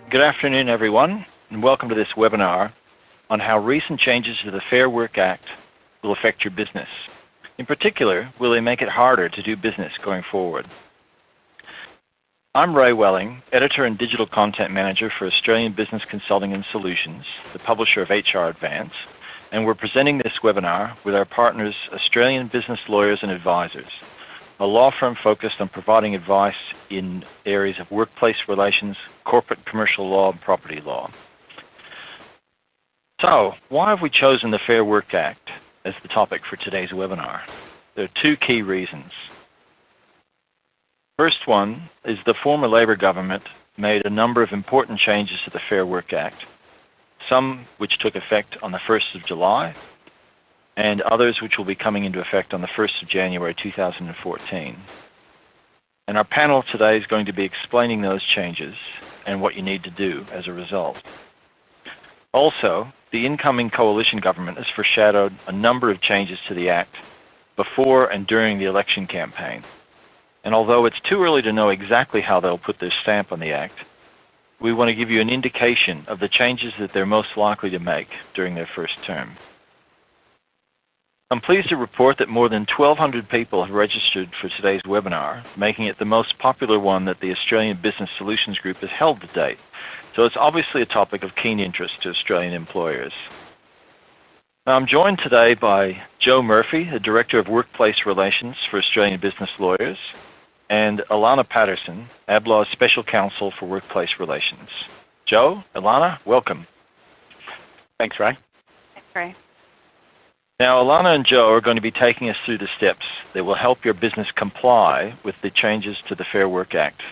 Good afternoon, everyone, and welcome to this webinar on how recent changes to the Fair Work Act will affect your business. In particular, will they make it harder to do business going forward? I'm Ray Welling, Editor and Digital Content Manager for Australian Business Consulting and Solutions, the publisher of HR Advance, and we're presenting this webinar with our partners, Australian Business Lawyers and Advisors, a law firm focused on providing advice in areas of workplace relations, corporate commercial law, and property law. So, why have we chosen the Fair Work Act as the topic for today's webinar? There are two key reasons. First one is the former Labor government made a number of important changes to the Fair Work Act, some which took effect on the 1st of July, and others which will be coming into effect on the 1st of January 2014. And our panel today is going to be explaining those changes and what you need to do as a result. Also, the incoming coalition government has foreshadowed a number of changes to the Act before and during the election campaign. And although it's too early to know exactly how they'll put their stamp on the Act, we want to give you an indication of the changes that they're most likely to make during their first term. I'm pleased to report that more than 1,200 people have registered for today's webinar, making it the most popular one that the Australian Business Solutions Group has held to date. So it's obviously a topic of keen interest to Australian employers. Now, I'm joined today by Joe Murphy, the Director of Workplace Relations for Australian Business Lawyers, and Alana Paterson, ABLAW's Special Counsel for Workplace Relations. Joe, Alana, welcome. Thanks, Ray. Thanks, Ray. Now, Alana and Joe are going to be taking us through the steps that will help your business comply with the changes to the Fair Work Act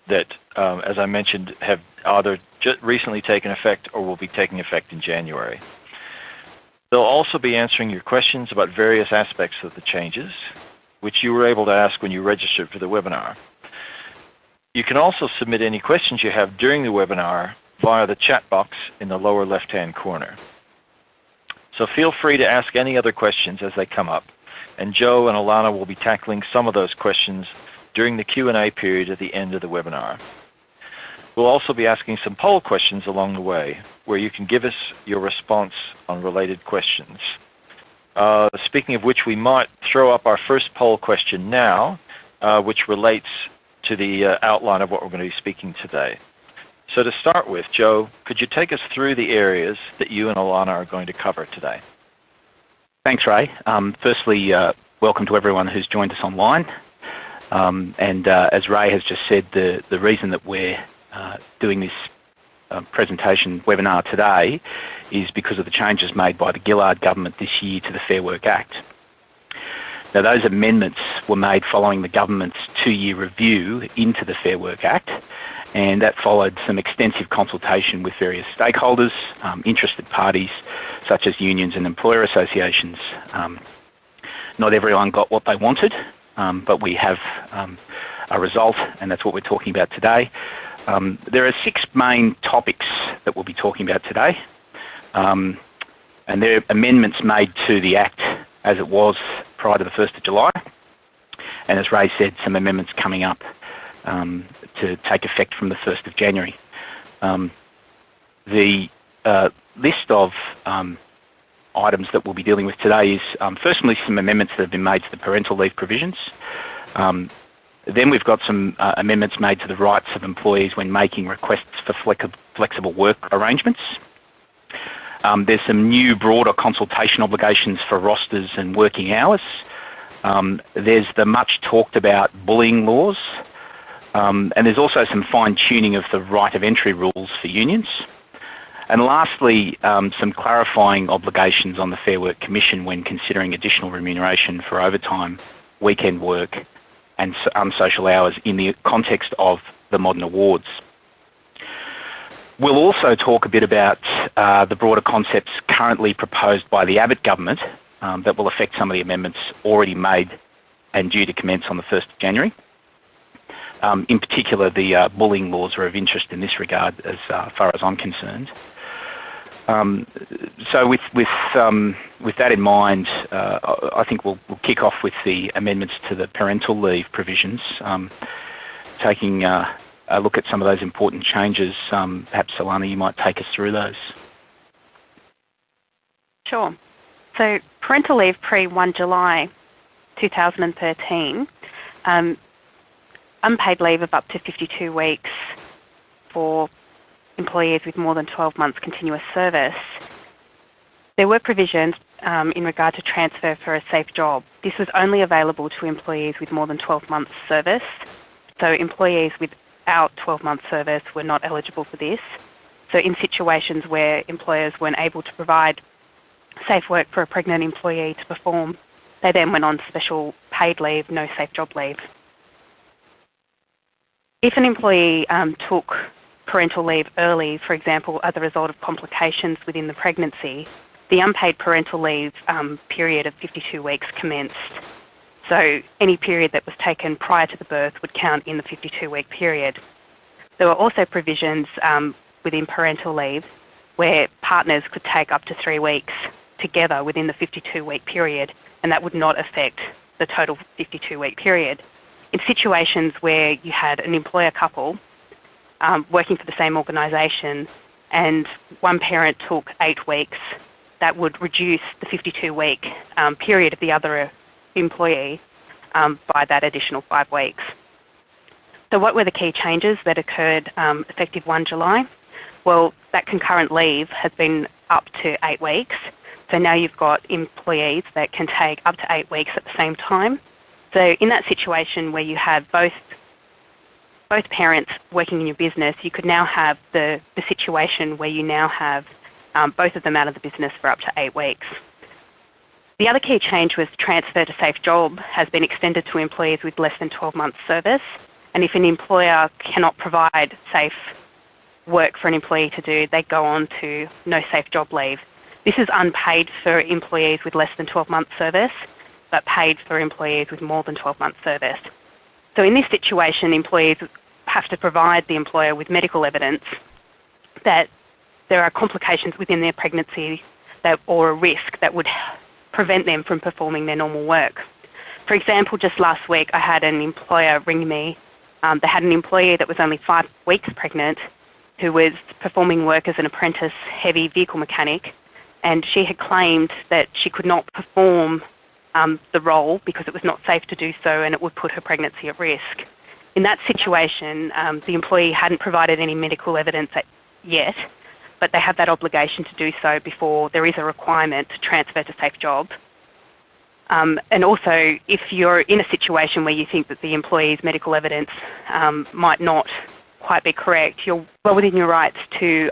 that, as I mentioned, have either just recently taken effect or will be taking effect in January. They'll also be answering your questions about various aspects of the changes, which you were able to ask when you registered for the webinar. You can also submit any questions you have during the webinar via the chat box in the lower left-hand corner. So feel free to ask any other questions as they come up, and Joe and Alana will be tackling some of those questions during the Q&A period at the end of the webinar. We'll also be asking some poll questions along the way, where you can give us your response on related questions. Speaking of which, we might throw up our first poll question now, which relates to the outline of what we're going to be speaking today. So to start with, Joe, could you take us through the areas that you and Alana are going to cover today? Thanks, Ray. Firstly, welcome to everyone who's joined us online. As Ray has just said, the reason that we're doing this presentation webinar today is because of the changes made by the Gillard government this year to the Fair Work Act. Now, those amendments were made following the government's 2-year review into the Fair Work Act, and that followed some extensive consultation with various stakeholders, interested parties such as unions and employer associations. Not everyone got what they wanted, but we have a result, and that's what we're talking about today. There are 6 main topics that we'll be talking about today, and they're amendments made to the Act as it was prior to the 1st of July, and as Ray said, some amendments coming up to take effect from the 1st of January. The list of items that we'll be dealing with today is firstly some amendments that have been made to the parental leave provisions. Then we've got some amendments made to the rights of employees when making requests for flexible work arrangements. There's some new broader consultation obligations for rosters and working hours. There's the much talked about bullying laws. And there's also some fine-tuning of the right of entry rules for unions. And lastly, some clarifying obligations on the Fair Work Commission when considering additional remuneration for overtime, weekend work and unsocial hours in the context of the modern awards. We'll also talk a bit about the broader concepts currently proposed by the Abbott government that will affect some of the amendments already made and due to commence on the 1st of January. In particular, the bullying laws are of interest in this regard as far as I'm concerned. So with that in mind, I think we'll kick off with the amendments to the parental leave provisions, taking look at some of those important changes. Perhaps, Alana, you might take us through those. Sure. So parental leave pre-1 July 2013, unpaid leave of up to 52 weeks for employees with more than 12 months continuous service. There were provisions in regard to transfer for a safe job. This was only available to employees with more than 12 months service. So employees without 12 months service were not eligible for this. So in situations where employers weren't able to provide safe work for a pregnant employee to perform, they then went on special paid leave, no safe job leave. If an employee took parental leave early, for example, as a result of complications within the pregnancy, the unpaid parental leave period of 52 weeks commenced. So any period that was taken prior to the birth would count in the 52-week period. There were also provisions within parental leave where partners could take up to 3 weeks together within the 52-week period, and that would not affect the total 52-week period. In situations where you had an employer couple working for the same organisation and one parent took 8 weeks, that would reduce the 52-week period of the other employee by that additional 5 weeks. So what were the key changes that occurred effective 1 July? Well, that concurrent leave has been up to 8 weeks. So now you've got employees that can take up to 8 weeks at the same time. So in that situation where you have both parents working in your business, you could now have the situation where you now have both of them out of the business for up to 8 weeks. The other key change was transfer to safe job has been extended to employees with less than 12 months service. And if an employer cannot provide safe work for an employee to do, they go on to no safe job leave. This is unpaid for employees with less than 12 months service, but paid for employees with more than 12 months service. So in this situation, employees have to provide the employer with medical evidence that there are complications within their pregnancy or a risk that would prevent them from performing their normal work. For example, just last week I had an employer ring me. They had an employee that was only 5 weeks pregnant who was performing work as an apprentice heavy vehicle mechanic, and she had claimed that she could not perform the role because it was not safe to do so and it would put her pregnancy at risk. In that situation, the employee hadn't provided any medical evidence yet, but they have that obligation to do so before there is a requirement to transfer to safe job. And also, if you're in a situation where you think that the employee's medical evidence might not quite be correct, you're well within your rights to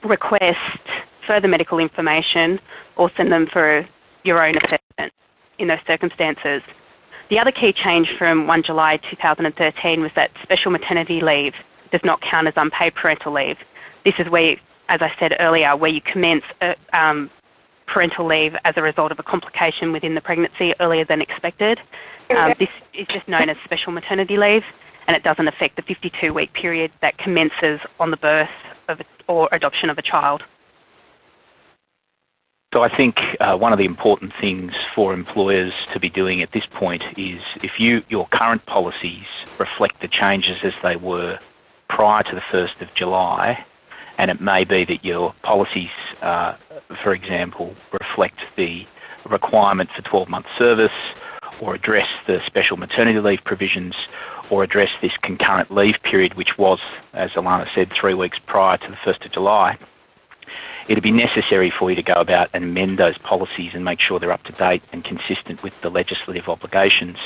request further medical information or send them for your own assessment in those circumstances. The other key change from 1 July 2013 was that special maternity leave does not count as unpaid parental leave. This is where, as I said earlier, where you commence parental leave as a result of a complication within the pregnancy earlier than expected. This is just known as special maternity leave, and it doesn't affect the 52-week period that commences on the birth of or adoption of a child. So I think one of the important things for employers to be doing at this point is if your current policies reflect the changes as they were prior to the 1st of July, and it may be that your policies, for example, reflect the requirement for 12-month service or address the special maternity leave provisions or address this concurrent leave period, which was, as Alana said, 3 weeks prior to the 1st of July, it'd be necessary for you to go about and amend those policies and make sure they're up to date and consistent with the legislative obligations.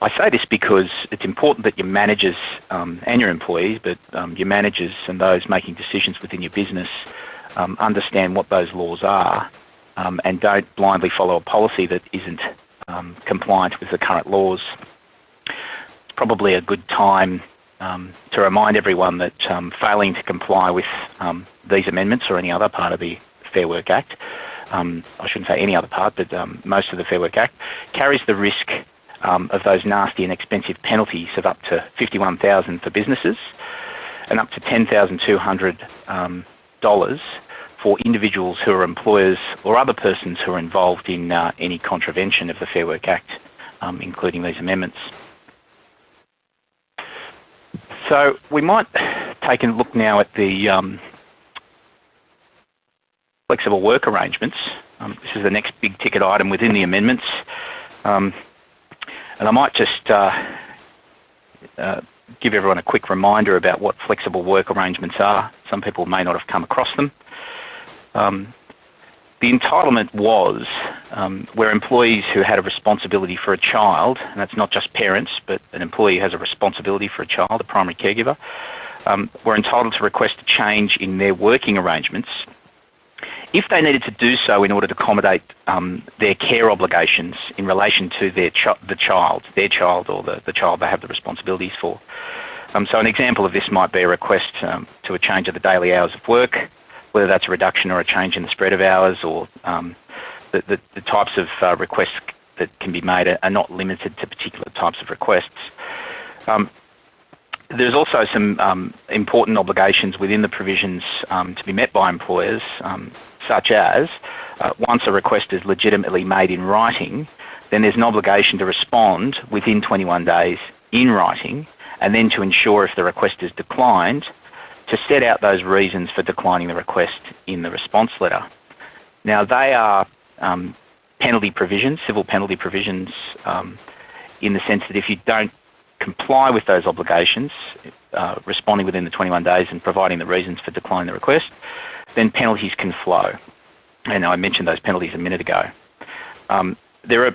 I say this because it's important that your managers and your employees, but your managers and those making decisions within your business understand what those laws are and don't blindly follow a policy that isn't compliant with the current laws. It's probably a good time to remind everyone that failing to comply with these amendments or any other part of the Fair Work Act, I shouldn't say any other part, but most of the Fair Work Act, carries the risk of those nasty and expensive penalties of up to $51,000 for businesses and up to $10,200 for individuals who are employers or other persons who are involved in any contravention of the Fair Work Act, including these amendments. So we might take a look now at the flexible work arrangements. This is the next big ticket item within the amendments. And I might just give everyone a quick reminder about what flexible work arrangements are. Some people may not have come across them. The entitlement was where employees who had a responsibility for a child, and that's not just parents, but an employee has a responsibility for a child, a primary caregiver, were entitled to request a change in their working arrangements if they needed to do so in order to accommodate their care obligations in relation to their child or the child they have the responsibilities for. So an example of this might be a request to a change of the daily hours of work, whether that's a reduction or a change in the spread of hours, or the types of requests that can be made are not limited to particular types of requests. There's also some important obligations within the provisions to be met by employers, such as once a request is legitimately made in writing, then there's an obligation to respond within 21 days in writing, and then to ensure if the request is declined, to set out those reasons for declining the request in the response letter. Now they are penalty provisions, civil penalty provisions, in the sense that if you don't comply with those obligations, responding within the 21 days and providing the reasons for declining the request, then penalties can flow. And I mentioned those penalties a minute ago. There are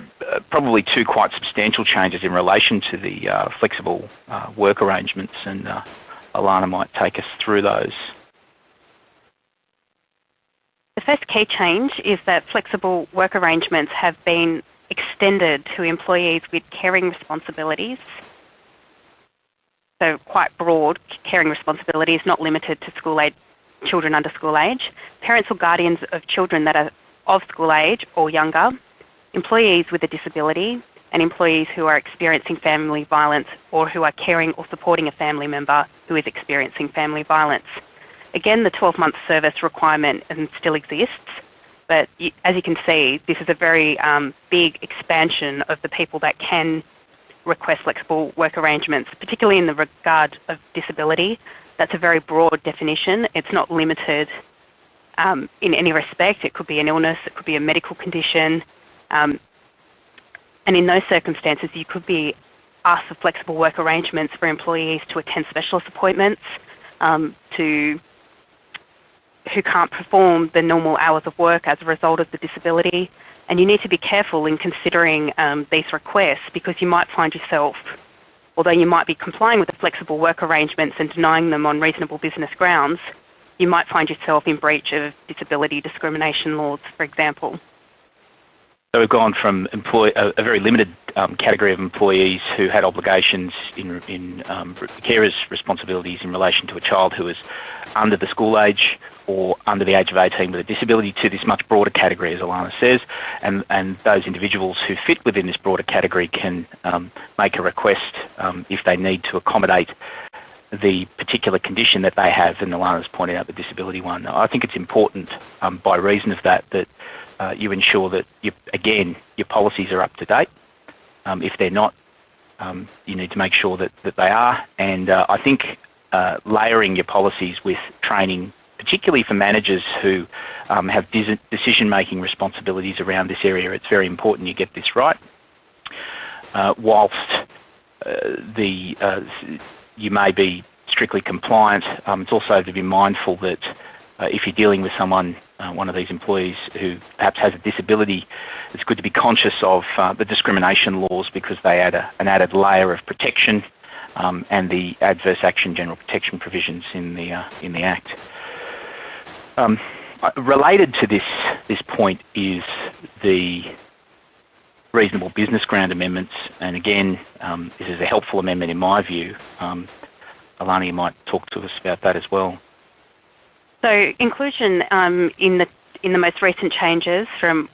probably two quite substantial changes in relation to the flexible work arrangements, and Alana might take us through those. The first key change is that flexible work arrangements have been extended to employees with caring responsibilities. So quite broad caring responsibilities, not limited to school age, children under school age, parents or guardians of children that are of school age or younger, employees with a disability, and employees who are experiencing family violence or who are caring or supporting a family member who is experiencing family violence. Again, the 12-month service requirement still exists, but as you can see, this is a very big expansion of the people that can request flexible work arrangements, particularly in the regard of disability. That's a very broad definition. It's not limited in any respect. It could be an illness, it could be a medical condition, and in those circumstances you could be asked for flexible work arrangements for employees to attend specialist appointments, who can't perform the normal hours of work as a result of the disability. And you need to be careful in considering these requests, because you might find yourself, although you might be complying with the flexible work arrangements and denying them on reasonable business grounds, you might find yourself in breach of disability discrimination laws, for example. So we've gone from a very limited category of employees who had obligations in carers' responsibilities in relation to a child who was under the school age or under the age of 18 with a disability, to this much broader category, as Alana says, and those individuals who fit within this broader category can make a request if they need to accommodate the particular condition that they have, and Alana's pointed out the disability one. I think it's important by reason of that you ensure that, again, your policies are up to date. If they're not, you need to make sure that they are. And I think layering your policies with training, particularly for managers who have decision-making responsibilities around this area, it's very important you get this right. Whilst you may be strictly compliant, it's also to be mindful that if you're dealing with someone, one of these employees who perhaps has a disability, it's good to be conscious of the discrimination laws, because they add an added layer of protection, and the adverse action general protection provisions in the Act. Related to this point is the reasonable business ground amendments, and again, this is a helpful amendment in my view. Alana, you might talk to us about that as well. So inclusion in the most recent changes from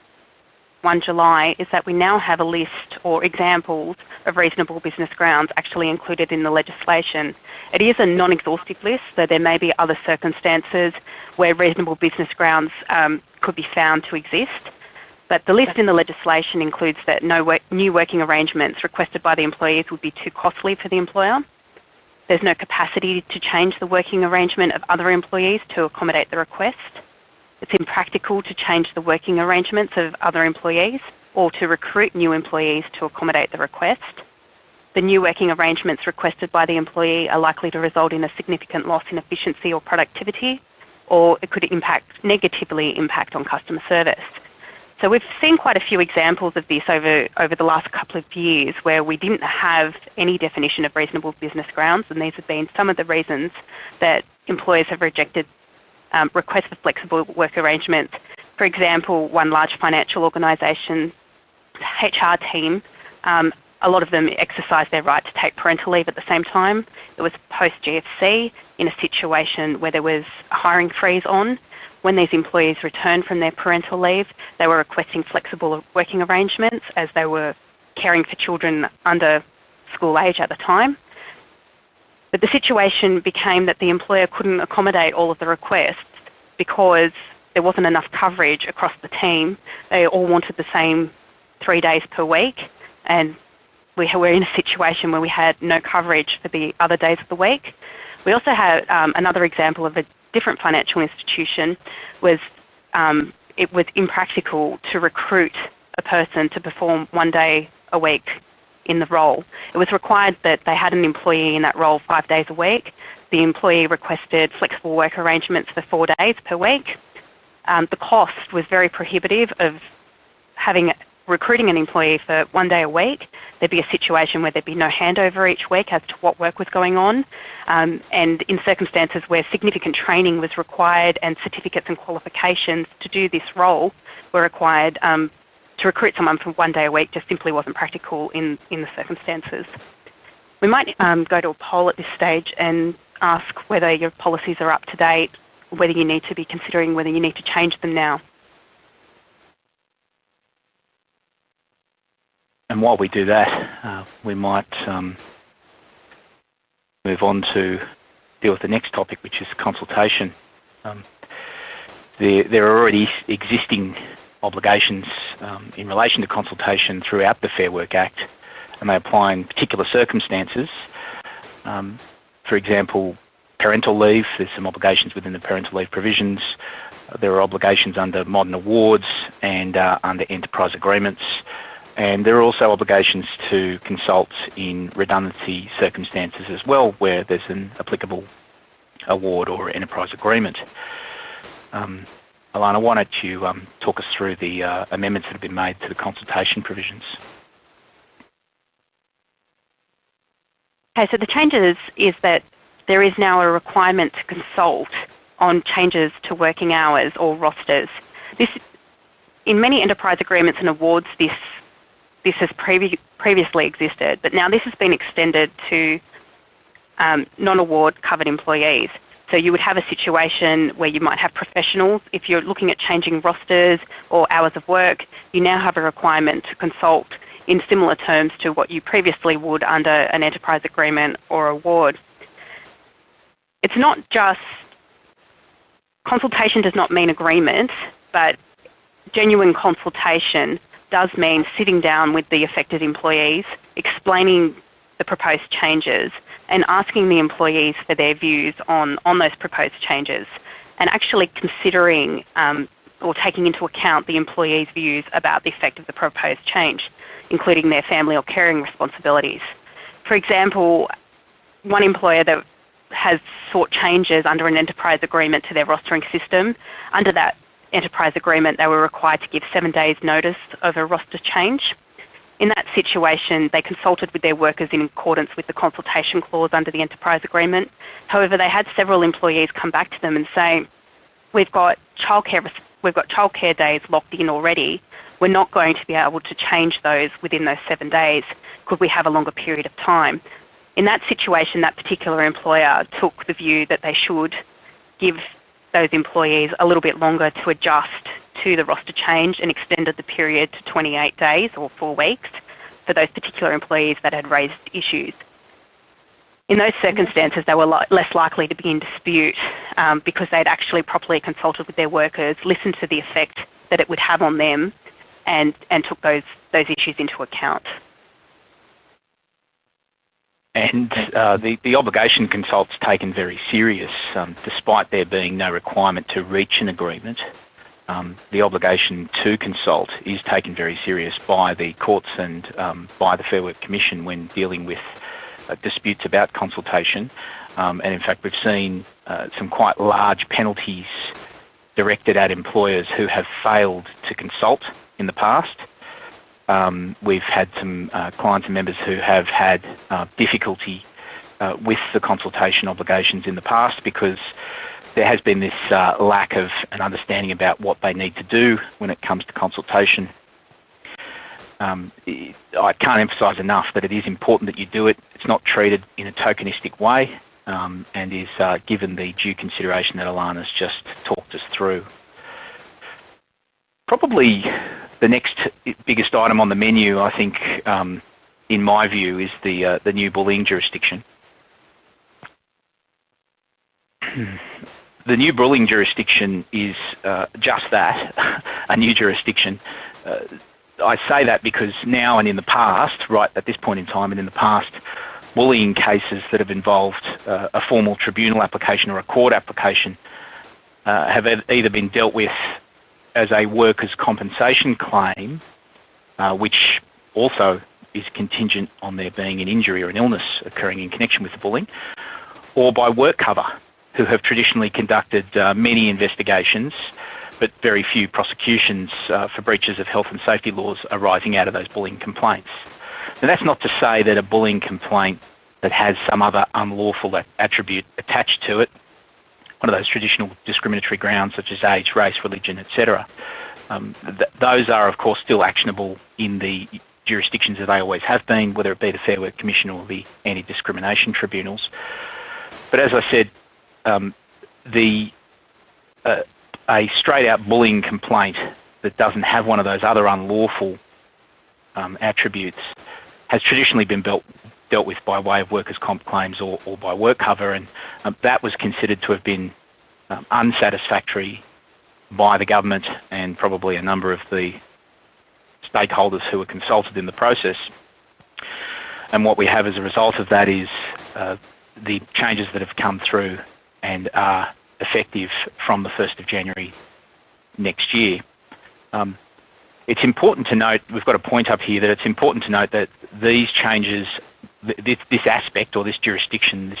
1 July is that we now have a list or examples of reasonable business grounds actually included in the legislation. It is a non-exhaustive list, so there may be other circumstances where reasonable business grounds could be found to exist. But the list in the legislation includes that new working arrangements requested by the employees would be too costly for the employer. There's no capacity to change the working arrangement of other employees to accommodate the request. It's impractical to change the working arrangements of other employees or to recruit new employees to accommodate the request. The new working arrangements requested by the employee are likely to result in a significant loss in efficiency or productivity, or it could negatively impact on customer service. So we've seen quite a few examples of this over the last couple of years where we didn't have any definition of reasonable business grounds, and these have been some of the reasons that employers have rejected requests for flexible work arrangements. For example, one large financial organisation HR team, a lot of them exercised their right to take parental leave at the same time. It was post-GFC in a situation where there was a hiring freeze on. When these employees returned from their parental leave, they were requesting flexible working arrangements as they were caring for children under school age at the time. But the situation became that the employer couldn't accommodate all of the requests because there wasn't enough coverage across the team. They all wanted the same 3 days per week, and we were in a situation where we had no coverage for the other days of the week. We also had another example of a different financial institution was it was impractical to recruit a person to perform 1 day a week in the role. It was required that they had an employee in that role 5 days a week. The employee requested flexible work arrangements for 4 days per week. The cost was very prohibitive of recruiting an employee for 1 day a week. There'd be a situation where there'd be no handover each week as to what work was going on, and in circumstances where significant training was required and certificates and qualifications to do this role were required, to recruit someone for 1 day a week just simply wasn't practical in the circumstances. We might go to a poll at this stage and ask whether your policies are up to date, whether you need to be considering whether you need to change them now. And while we do that, we might move on to deal with the next topic, which is consultation. There are already existing obligations in relation to consultation throughout the Fair Work Act, and they apply in particular circumstances. For example, parental leave, there's some obligations within the parental leave provisions. There are obligations under modern awards and under enterprise agreements. And there are also obligations to consult in redundancy circumstances as well, where there's an applicable award or enterprise agreement. Alana, why don't you talk us through the amendments that have been made to the consultation provisions? Okay, so the changes is that there is now a requirement to consult on changes to working hours or rosters. This, in many enterprise agreements and awards, this has previously existed, but now this has been extended to non-award covered employees. So you would have a situation where you might have professionals. If you're looking at changing rosters or hours of work, you now have a requirement to consult in similar terms to what you previously would under an enterprise agreement or award. It's not just, consultation does not mean agreement, but genuine consultation does mean sitting down with the affected employees, explaining the proposed changes and asking the employees for their views on those proposed changes, and actually considering or taking into account the employees' views about the effect of the proposed change, including their family or caring responsibilities. For example, one employer that has sought changes under an enterprise agreement to their rostering system, under that enterprise agreement they were required to give 7 days notice of a roster change. In that situation, they consulted with their workers in accordance with the consultation clause under the enterprise agreement. However, they had several employees come back to them and say, we've got childcare days locked in already. We're not going to be able to change those within those 7 days. Could we have a longer period of time? In that situation, that particular employer took the view that they should give those employees a little bit longer to adjust to the roster change and extended the period to 28 days or 4 weeks for those particular employees that had raised issues. In those circumstances, they were less likely to be in dispute because they'd actually properly consulted with their workers, listened to the effect that it would have on them, and took those issues into account. And the obligation to consult's taken very serious, despite there being no requirement to reach an agreement. The obligation to consult is taken very serious by the courts and by the Fair Work Commission when dealing with disputes about consultation. And in fact, we've seen some quite large penalties directed at employers who have failed to consult in the past. We've had some clients and members who have had difficulty with the consultation obligations in the past because there has been this lack of an understanding about what they need to do when it comes to consultation. I can't emphasise enough that it is important that you do it. It's not treated in a tokenistic way and is given the due consideration that Alana's just talked us through. Probably the next biggest item on the menu, I think, in my view, is the new bullying jurisdiction. The new bullying jurisdiction is just that, a new jurisdiction. I say that because now and in the past, right at this point in time and in the past, bullying cases that have involved a formal tribunal application or a court application have either been dealt with as a workers' compensation claim, which also is contingent on there being an injury or an illness occurring in connection with the bullying, or by work cover, who have traditionally conducted many investigations but very few prosecutions for breaches of health and safety laws arising out of those bullying complaints. Now, that's not to say that a bullying complaint that has some other unlawful attribute attached to it, one of those traditional discriminatory grounds such as age, race, religion, etc., those are, of course, still actionable in the jurisdictions that they always have been, whether it be the Fair Work Commission or the anti-discrimination tribunals. But as I said, a straight-out bullying complaint that doesn't have one of those other unlawful attributes has traditionally been dealt with by way of workers' comp claims or by work cover, and that was considered to have been unsatisfactory by the government and probably a number of the stakeholders who were consulted in the process. And what we have as a result of that is the changes that have come through and are effective from the 1st of January next year. It's important to note, we've got a point up here, that it's important to note that these changes, this aspect or this jurisdiction,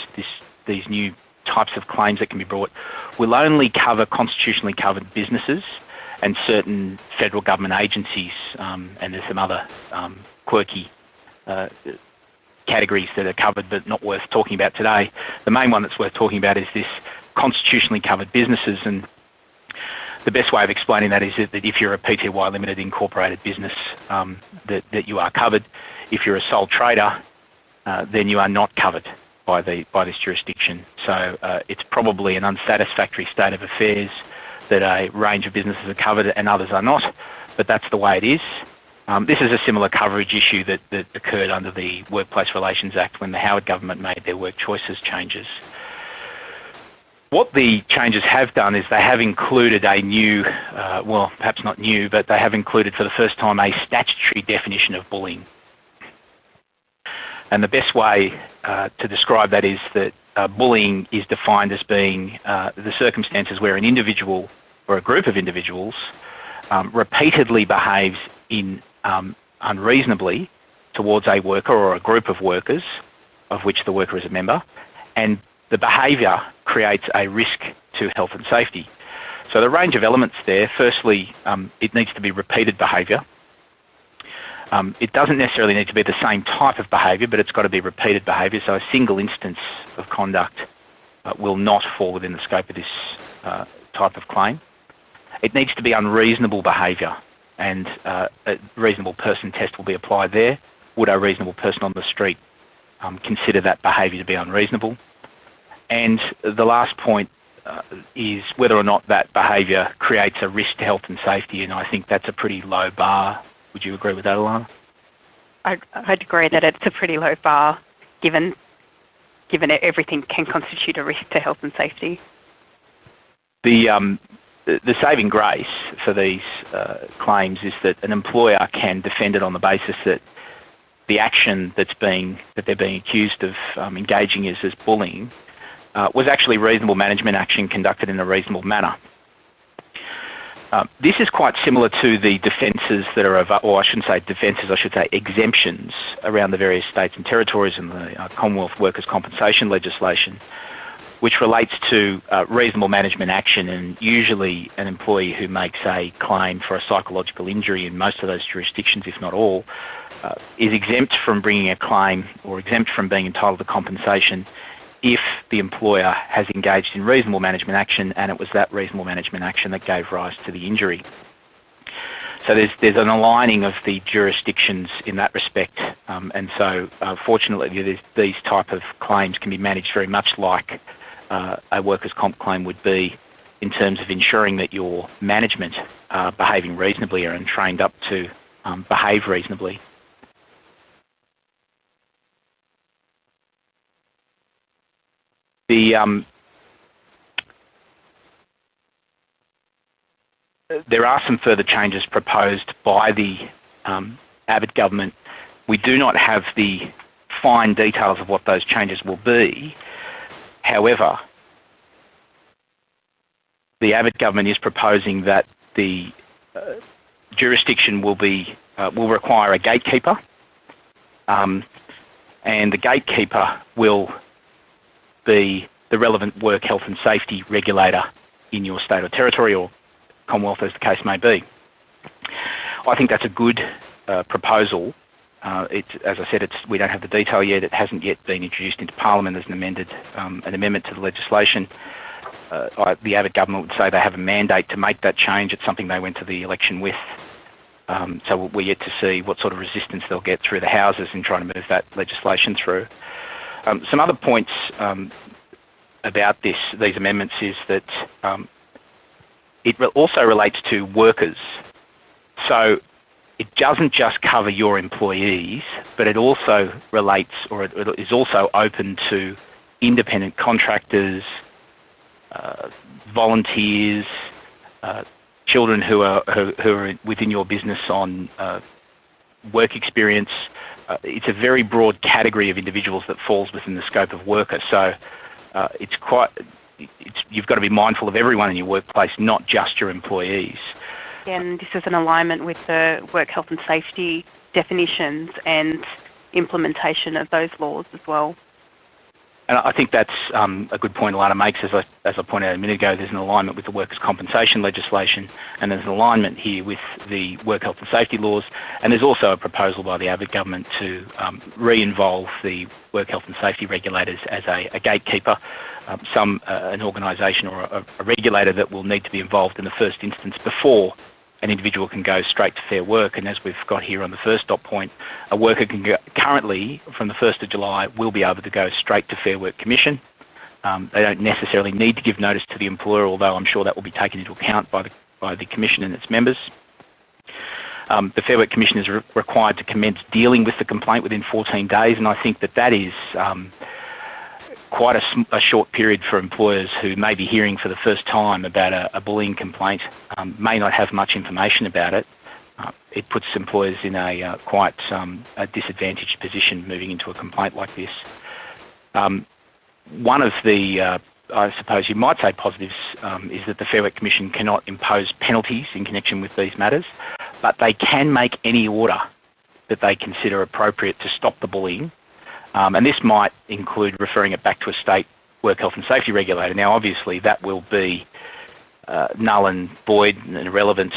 these new types of claims that can be brought, will only cover constitutionally covered businesses and certain federal government agencies, and there's some other quirky categories that are covered but not worth talking about today. The main one that's worth talking about is this constitutionally covered businesses, and the best way of explaining that is that if you're a Pty limited incorporated business, that you are covered. If you're a sole trader, then you are not covered by this jurisdiction. So it's probably an unsatisfactory state of affairs that a range of businesses are covered and others are not, but that's the way it is. This is a similar coverage issue that occurred under the Workplace Relations Act when the Howard government made their work choices changes. What the changes have done is they have included a new, well, perhaps not new, but they have included for the first time a statutory definition of bullying. And the best way to describe that is that bullying is defined as being the circumstances where an individual or a group of individuals repeatedly behaves unreasonably towards a worker or a group of workers of which the worker is a member, and the behaviour creates a risk to health and safety. So the range of elements there, firstly, it needs to be repeated behaviour. It doesn't necessarily need to be the same type of behaviour, but it's got to be repeated behaviour. So a single instance of conduct will not fall within the scope of this type of claim. It needs to be unreasonable behaviour, and a reasonable person test will be applied there. Would a reasonable person on the street consider that behaviour to be unreasonable? And the last point is whether or not that behaviour creates a risk to health and safety, and I think that's a pretty low bar. Would you agree with that, Alana? I'd agree that it's a pretty low bar, given everything can constitute a risk to health and safety. The saving grace for these claims is that an employer can defend it on the basis that the action that they're being accused of engaging in as bullying was actually reasonable management action conducted in a reasonable manner. This is quite similar to the defences that are, or I shouldn't say defences, I should say exemptions around the various states and territories in the Commonwealth workers' compensation legislation, which relates to reasonable management action, and usually an employee who makes a claim for a psychological injury in most of those jurisdictions, if not all, is exempt from bringing a claim or exempt from being entitled to compensation if the employer has engaged in reasonable management action and it was that reasonable management action that gave rise to the injury. So there's an aligning of the jurisdictions in that respect, and so fortunately these type of claims can be managed very much like a workers' comp claim would be, in terms of ensuring that your management are behaving reasonably and trained up to behave reasonably. There are some further changes proposed by the Abbott government. We do not have the fine details of what those changes will be. However, the Abbott government is proposing that the jurisdiction will require a gatekeeper, and the gatekeeper will be the relevant work health and safety regulator in your state or territory, or Commonwealth as the case may be. I think that's a good proposal. As I said, we don't have the detail yet. It hasn't yet been introduced into Parliament as an amendment to the legislation. The Abbott government would say they have a mandate to make that change. It's something they went to the election with. So we're yet to see what sort of resistance they'll get through the Houses in trying to move that legislation through. Some other points about these amendments is that it also relates to workers. So it doesn't just cover your employees, but it also relates, or it is also open to independent contractors, volunteers, children who are within your business on work experience. It's a very broad category of individuals that falls within the scope of worker. So you've got to be mindful of everyone in your workplace, not just your employees. And this is in alignment with the work health and safety definitions and implementation of those laws as well. And I think that's a good point Alana makes. As I pointed out a minute ago, there's an alignment with the workers' compensation legislation, and there's an alignment here with the work health and safety laws, and there's also a proposal by the Abbott government to re-involve the work health and safety regulators as a gatekeeper, an organisation or a regulator that will need to be involved in the first instance before an individual can go straight to Fair Work. And as we've got here on the first dot point, a worker can go, currently from the 1st of July, will be able to go straight to Fair Work Commission. They don't necessarily need to give notice to the employer, although I'm sure that will be taken into account by the Commission and its members. The Fair Work Commission is required to commence dealing with the complaint within 14 days, and I think that is quite a short period for employers who may be hearing for the first time about a bullying complaint, may not have much information about it. It puts employers in a quite a disadvantaged position moving into a complaint like this. One of the, I suppose you might say, positives is that the Fair Work Commission cannot impose penalties in connection with these matters, but they can make any order that they consider appropriate to stop the bullying. And this might include referring it back to a state work health and safety regulator. Now, obviously, that will be null and void and irrelevant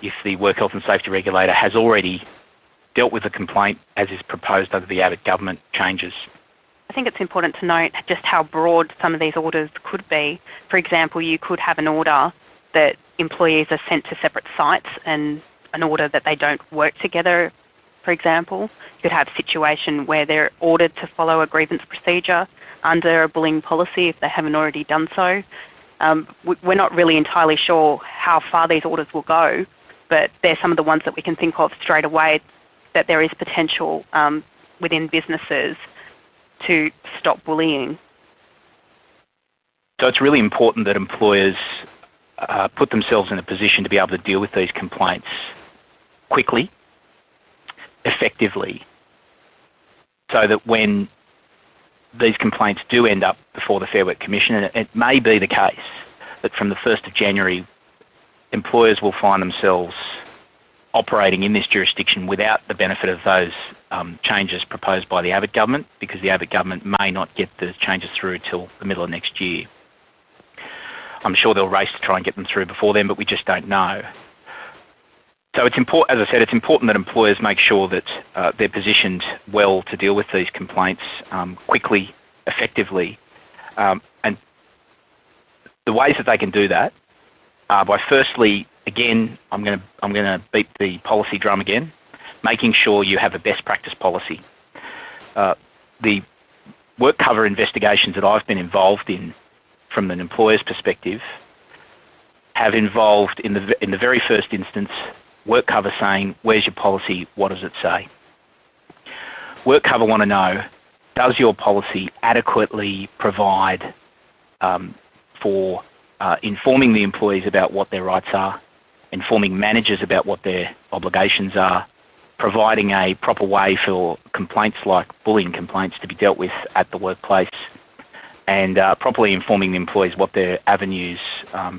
if the work health and safety regulator has already dealt with the complaint as is proposed under the Abbott government changes. I think it's important to note just how broad some of these orders could be. For example, you could have an order that employees are sent to separate sites and an order that they don't work together, for example. You could have a situation where they're ordered to follow a grievance procedure under a bullying policy if they haven't already done so. We're not really entirely sure how far these orders will go, but they're some of the ones that we can think of straight away that there is potential within businesses to stop bullying. So it's really important that employers put themselves in a position to be able to deal with these complaints quickly, effectively, so that when these complaints do end up before the Fair Work Commission, and it may be the case that from the 1st of January, employers will find themselves operating in this jurisdiction without the benefit of those changes proposed by the Abbott government, because the Abbott government may not get the changes through till the middle of next year. I'm sure they'll race to try and get them through before then, but we just don't know. So it's important, as I said, it's important that employers make sure that they're positioned well to deal with these complaints quickly, effectively, and the ways that they can do that are by firstly, again, I'm going to beat the policy drum again, making sure you have a best practice policy. The work cover investigations that I've been involved in from an employer's perspective have involved, in the very first instance, work cover saying, where's your policy, what does it say? Work cover want to know, does your policy adequately provide for informing the employees about what their rights are, informing managers about what their obligations are, providing a proper way for complaints like bullying complaints to be dealt with at the workplace, and properly informing the employees what their avenues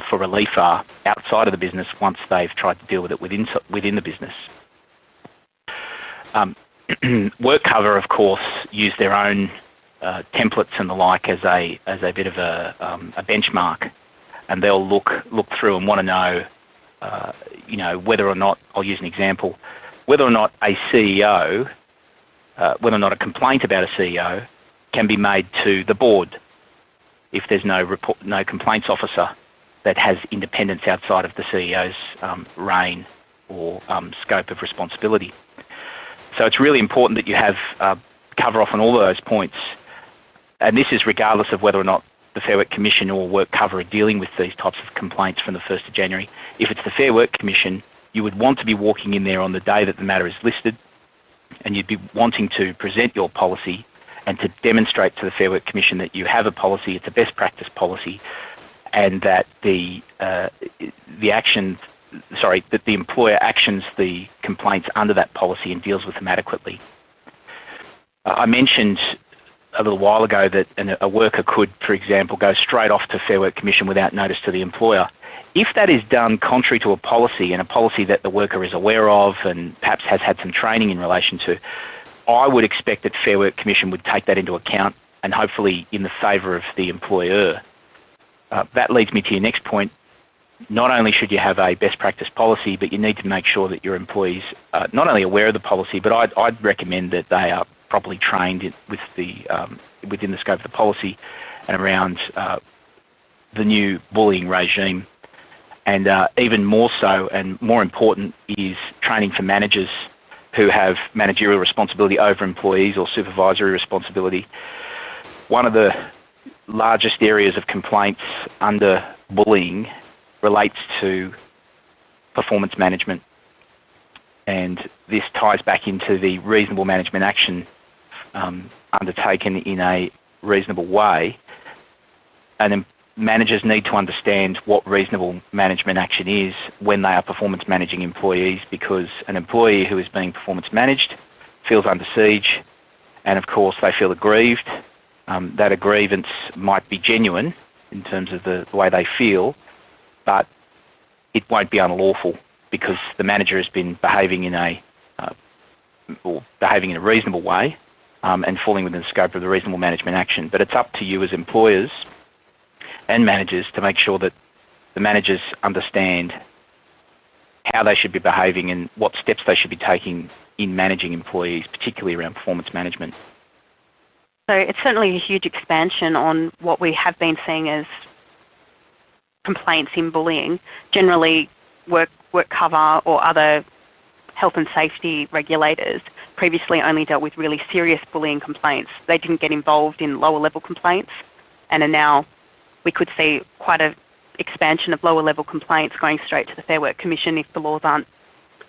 for relief are outside of the business once they've tried to deal with it within the business. Work cover, of course, use their own templates and the like as a bit of a benchmark, and they'll look through and want to know, whether or not, I'll use an example, whether or not a CEO, whether or not a complaint about a CEO can be made to the board if there's no complaints officer that has independence outside of the CEO's reign or scope of responsibility. So it's really important that you have cover off on all of those points, and this is regardless of whether or not the Fair Work Commission or Work Cover are dealing with these types of complaints from the 1st of January. If it's the Fair Work Commission, you would want to be walking in there on the day that the matter is listed, and you'd be wanting to present your policy and to demonstrate to the Fair Work Commission that you have a policy, it's a best practice policy, and that the employer actions the complaints under that policy and deals with them adequately. I mentioned a little while ago that a worker could, for example, go straight off to Fair Work Commission without notice to the employer. If that is done contrary to a policy, and a policy that the worker is aware of and perhaps has had some training in relation to, I would expect that Fair Work Commission would take that into account and hopefully in the favour of the employer. That leads me to your next point. Not only should you have a best practice policy, but you need to make sure that your employees are not only aware of the policy, but I'd recommend that they are properly trained within the scope of the policy and around the new bullying regime. And even more so and more important is training for managers who have managerial responsibility over employees or supervisory responsibility. One of the largest areas of complaints under bullying relates to performance management, and this ties back into the reasonable management action undertaken in a reasonable way. And managers need to understand what reasonable management action is when they are performance managing employees, because an employee who is being performance managed feels under siege, and of course they feel aggrieved. That aggrievance might be genuine in terms of the way they feel, but it won't be unlawful because the manager has been behaving in a reasonable way and falling within the scope of the reasonable management action. But it's up to you as employers and managers to make sure that the managers understand how they should be behaving and what steps they should be taking in managing employees, particularly around performance management. So it's certainly a huge expansion on what we have been seeing as complaints in bullying. Generally, work cover or other health and safety regulators previously only dealt with really serious bullying complaints. They didn't get involved in lower level complaints, and are now we could see quite an expansion of lower level complaints going straight to the Fair Work Commission if the laws aren't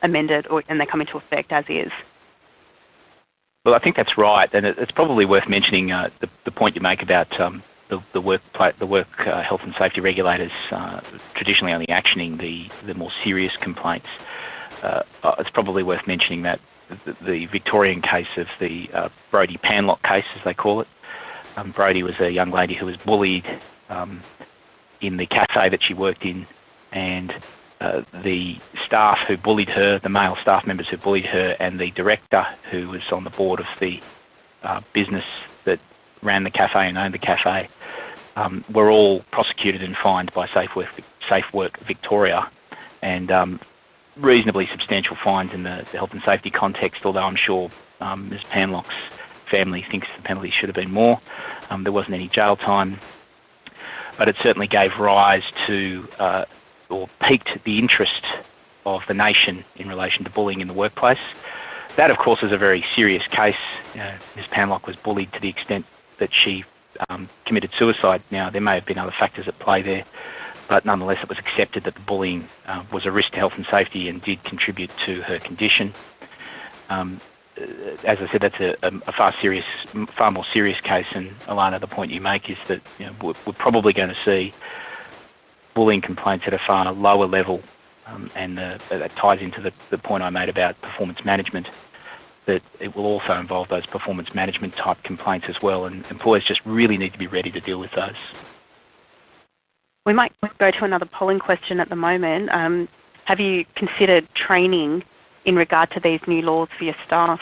amended and they come into effect as is. Well, I think that's right, and it's probably worth mentioning the point you make about the work health and safety regulators traditionally only actioning the more serious complaints. It's probably worth mentioning that the Victorian case of the Brodie Panlock case, as they call it. Brodie was a young lady who was bullied in the cafe that she worked in, and the staff who bullied her, the male staff members who bullied her, and the director who was on the board of the business that ran the cafe and owned the cafe, were all prosecuted and fined by Safe Work Victoria, and reasonably substantial fines in the health and safety context, although I'm sure Ms Panlock's family thinks the penalty should have been more. There wasn't any jail time, but it certainly gave rise to or piqued the interest of the nation in relation to bullying in the workplace. That, of course, is a very serious case. Ms Panlock was bullied to the extent that she committed suicide. Now, there may have been other factors at play there, but nonetheless it was accepted that the bullying was a risk to health and safety and did contribute to her condition. As I said, that's a far more serious case, and Alana, the point you make is that we're probably going to see bullying complaints at a far lower level, and that ties into the point I made about performance management, that it will also involve those performance management type complaints as well, and employers just really need to be ready to deal with those. We might go to another polling question at the moment. Have you considered training in regard to these new laws for your staff?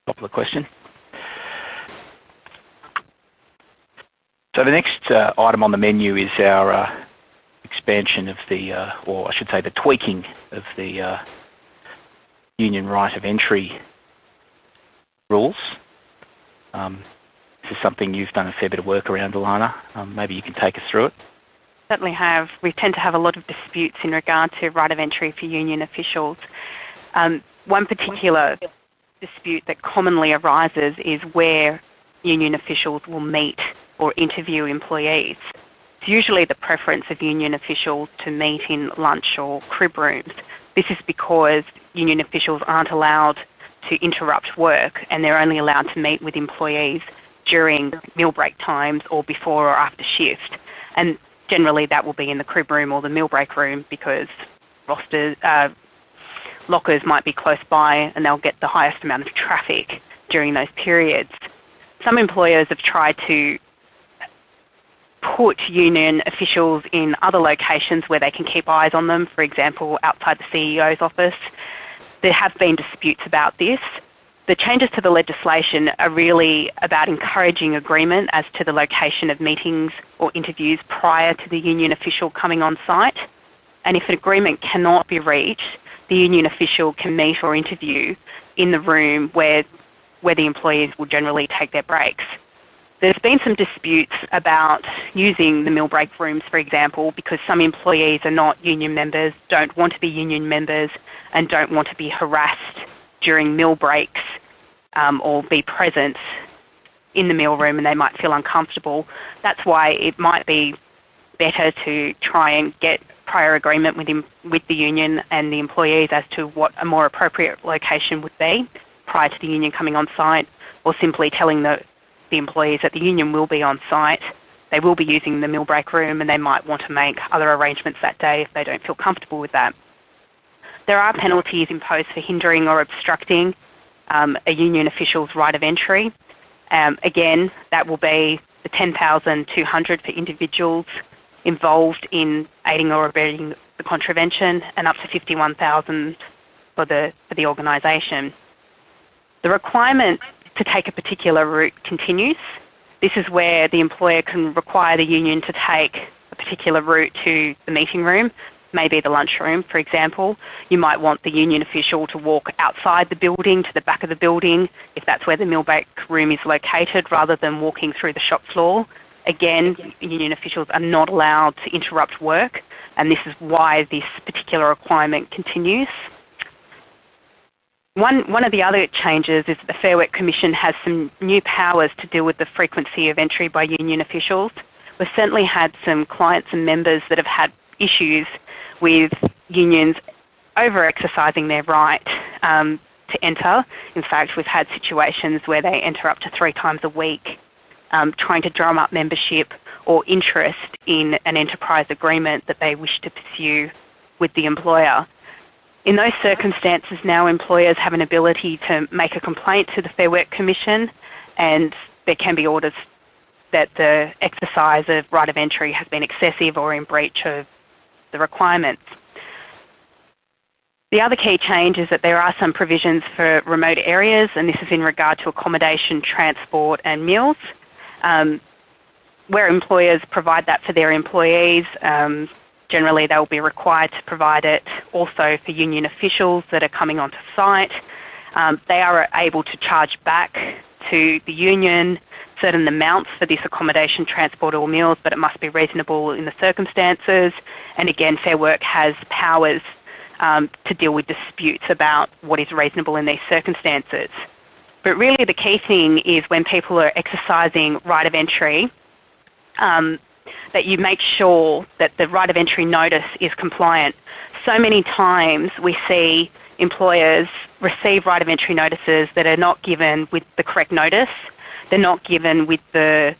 Popular question. So the next item on the menu is our expansion of the, or I should say the tweaking of the union right of entry rules. This is something you've done a fair bit of work around, Alana. Maybe you can take us through it. Certainly have. We tend to have a lot of disputes in regard to right of entry for union officials. One particular dispute that commonly arises is where union officials will meet or interview employees. It's usually the preference of union officials to meet in lunch or crib rooms. This is because union officials aren't allowed to interrupt work, and they're only allowed to meet with employees during meal break times or before or after shift. And generally that will be in the crib room or the meal break room, because lockers might be close by and they'll get the highest amount of traffic during those periods. Some employers have tried to put union officials in other locations where they can keep eyes on them, for example, outside the CEO's office. There have been disputes about this. The changes to the legislation are really about encouraging agreement as to the location of meetings or interviews prior to the union official coming on site. And if an agreement cannot be reached, the union official can meet or interview in the room where the employees will generally take their breaks. There's been some disputes about using the meal break rooms, for example, because some employees are not union members, don't want to be union members, and don't want to be harassed during meal breaks or be present in the meal room, and they might feel uncomfortable. That's why it might be better to try and get prior agreement with the union and the employees as to what a more appropriate location would be prior to the union coming on site, or simply telling the employees that the union will be on site, they will be using the meal break room, and they might want to make other arrangements that day if they don't feel comfortable with that. There are penalties imposed for hindering or obstructing a union official's right of entry. Again, that will be the $10,200 for individuals involved in aiding or abetting the contravention, and up to $51,000 for the organisation. The requirement to take a particular route continues. This is where the employer can require the union to take a particular route to the meeting room, maybe the lunchroom, for example. You might want the union official to walk outside the building to the back of the building if that's where the meal break room is located, rather than walking through the shop floor. Again, union officials are not allowed to interrupt work, and this is why this particular requirement continues. One of the other changes is that the Fair Work Commission has some new powers to deal with the frequency of entry by union officials. We've certainly had some clients and members that have had issues with unions over-exercising their right to enter. In fact, we've had situations where they enter up to 3 times a week trying to drum up membership or interest in an enterprise agreement that they wish to pursue with the employer. In those circumstances now, employers have an ability to make a complaint to the Fair Work Commission, and there can be orders that the exercise of right of entry has been excessive or in breach of the requirements. The other key change is that there are some provisions for remote areas, and this is in regard to accommodation, transport and meals. Where employers provide that for their employees, generally they will be required to provide it also for union officials that are coming onto site. They are able to charge back to the union certain amounts for this accommodation, transport or meals, but it must be reasonable in the circumstances. And again, Fair Work has powers to deal with disputes about what is reasonable in these circumstances. But really the key thing is when people are exercising right of entry, that you make sure that the right of entry notice is compliant. So many times we see employers receive right of entry notices that are not given with the correct notice. They're not given with the,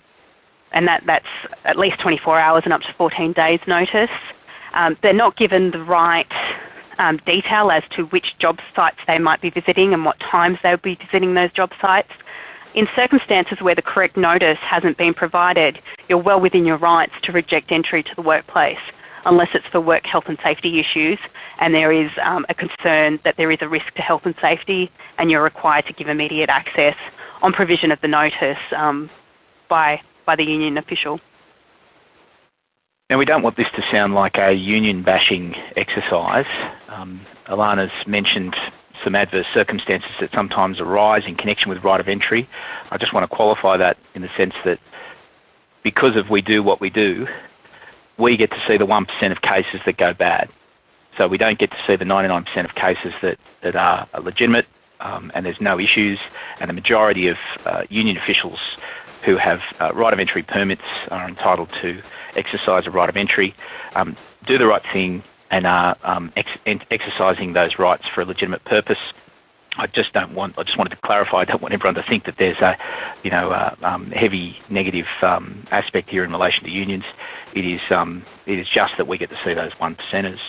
and that's at least 24 hours and up to 14 days notice. They're not given the right detail as to which job sites they might be visiting and what times they'll be visiting those job sites. In circumstances where the correct notice hasn't been provided, you're well within your rights to reject entry to the workplace, unless it's for work health and safety issues and there is a concern that there is a risk to health and safety and you're required to give immediate access on provision of the notice by the union official. Now, we don't want this to sound like a union bashing exercise. Alana's mentioned some adverse circumstances that sometimes arise in connection with right of entry. I just want to qualify that in the sense that because of we do what we do, we get to see the 1% of cases that go bad. So we don't get to see the 99% of cases that are legitimate and there's no issues, and the majority of union officials who have right of entry permits are entitled to exercise a right of entry, do the right thing and are exercising those rights for a legitimate purpose. I just wanted to clarify, I don't want everyone to think that there's a heavy negative aspect here in relation to unions. It is just that we get to see those 1%ers.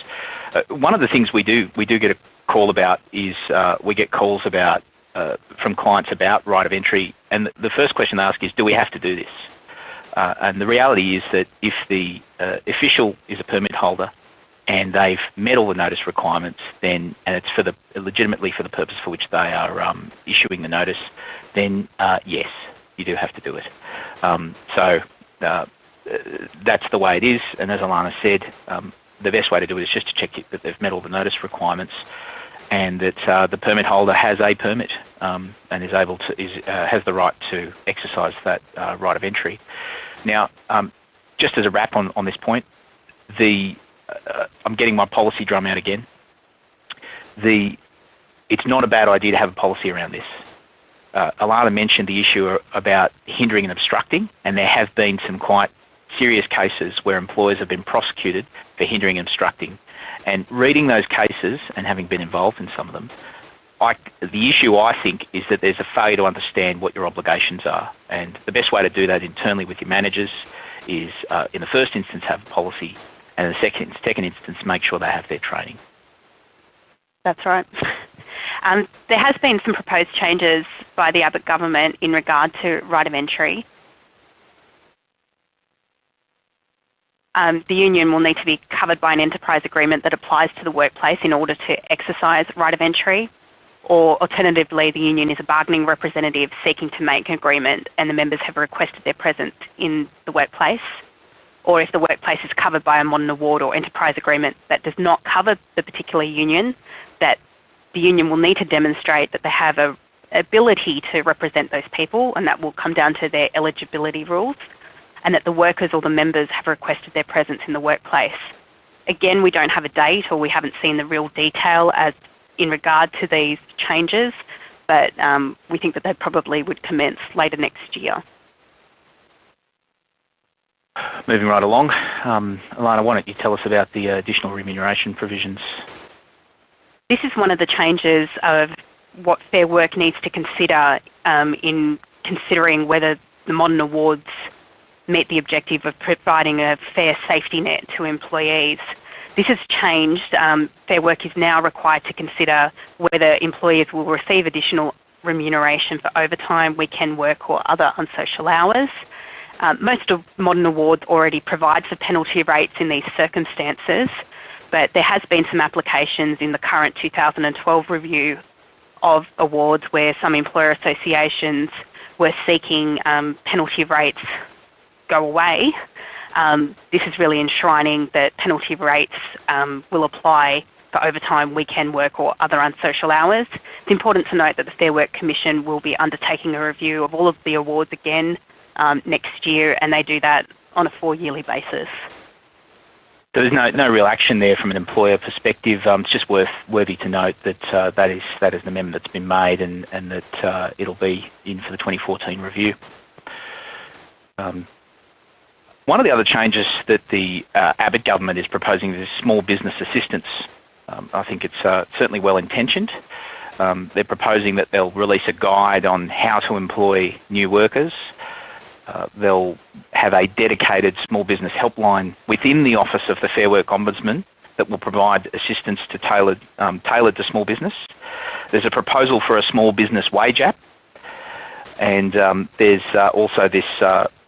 One of the things we do get a call about is we get calls about from clients about right of entry, and the first question they ask is, do we have to do this? And the reality is that if the official is a permit holder and they've met all the notice requirements, then and it's legitimately for the purpose for which they are issuing the notice, then yes, you do have to do it. So that's the way it is. And as Alana said, the best way to do it is just to check that they've met all the notice requirements, and that the permit holder has a permit and is able to has the right to exercise that right of entry. Now, just as a wrap on this point, I'm getting my policy drum out again. It's not a bad idea to have a policy around this. Alana mentioned the issue about hindering and obstructing, and there have been some quite serious cases where employers have been prosecuted for hindering and obstructing. And reading those cases and having been involved in some of them, the issue I think is that there's a failure to understand what your obligations are. And the best way to do that internally with your managers is, in the first instance, have a policy, and in the second instance, make sure they have their training. That's right. There has been some proposed changes by the Abbott government in regard to right of entry. The union will need to be covered by an enterprise agreement that applies to the workplace in order to exercise right of entry, or alternatively the union is a bargaining representative seeking to make an agreement and the members have requested their presence in the workplace, or if the workplace is covered by a modern award or enterprise agreement that does not cover the particular union, that the union will need to demonstrate that they have an ability to represent those people, and that will come down to their eligibility rules, and that the workers or the members have requested their presence in the workplace. Again, we don't have a date, or we haven't seen the real detail as in regard to these changes, but we think that they probably would commence later next year. Moving right along, Alana, why don't you tell us about the additional remuneration provisions? This is one of the changes of what Fair Work needs to consider in considering whether the modern awards met the objective of providing a fair safety net to employees. This has changed. Fair Work is now required to consider whether employers will receive additional remuneration for overtime, weekend work or other unsocial hours. Most of modern awards already provide for penalty rates in these circumstances, but there has been some applications in the current 2012 review of awards where some employer associations were seeking penalty rates go away. This is really enshrining that penalty rates will apply for overtime, weekend work or other unsocial hours. It's important to note that the Fair Work Commission will be undertaking a review of all of the awards again next year, and they do that on a 4-yearly basis. So there's no real action there from an employer perspective. It's just worthy to note that that is an amendment that's been made, and that it'll be in for the 2014 review. One of the other changes that the Abbott government is proposing is small business assistance. I think it's certainly well-intentioned. They're proposing that they'll release a guide on how to employ new workers. They'll have a dedicated small business helpline within the Office of the Fair Work Ombudsman that will provide assistance to tailored to small business. There's a proposal for a small business wage app, and there's also this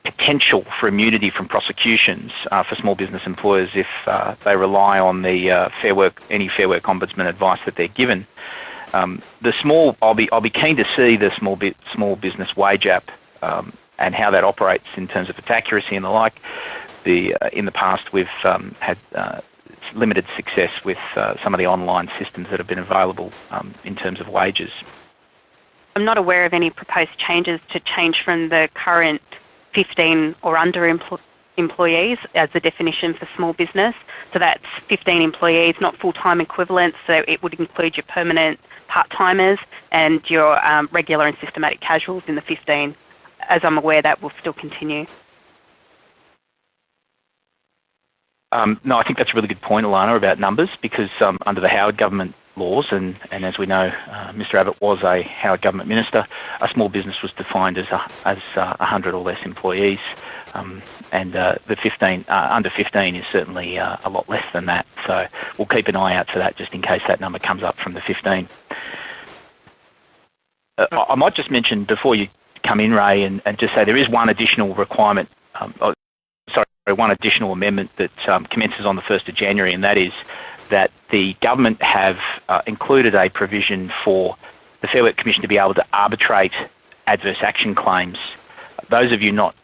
potential for immunity from prosecutions for small business employers if they rely on the any Fair Work Ombudsman advice that they're given. I'll be keen to see the small business wage app and how that operates in terms of its accuracy and the like. In the past, we've had limited success with some of the online systems that have been available in terms of wages. I'm not aware of any proposed changes to change from the current 15 or under employees as the definition for small business. So that's 15 employees, not full-time equivalents, so it would include your permanent part-timers and your regular and systematic casuals in the 15. As I'm aware, that will still continue. No, I think that's a really good point, Alana, about numbers, because under the Howard government laws, and as we know, Mr Abbott was a Howard government minister, a small business was defined as 100 or less employees, and the 15 under 15 is certainly a lot less than that. So we'll keep an eye out for that, just in case that number comes up from the 15. I might just mention before you come in, Ray, and just say there is one additional requirement, one additional amendment that commences on the 1st of January, and that is that the government have included a provision for the Fair Work Commission to be able to arbitrate adverse action claims. Those of you not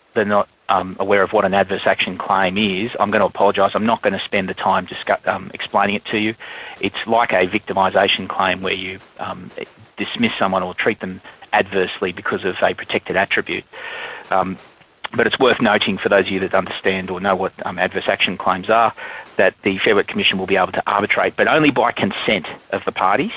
aware of what an adverse action claim is, I'm going to apologise. I'm not going to spend the time explaining it to you. It's like a victimisation claim where you dismiss someone or treat them adversely because of a protected attribute. But it's worth noting for those of you that understand or know what adverse action claims are, that the Fair Work Commission will be able to arbitrate, but only by consent of the parties,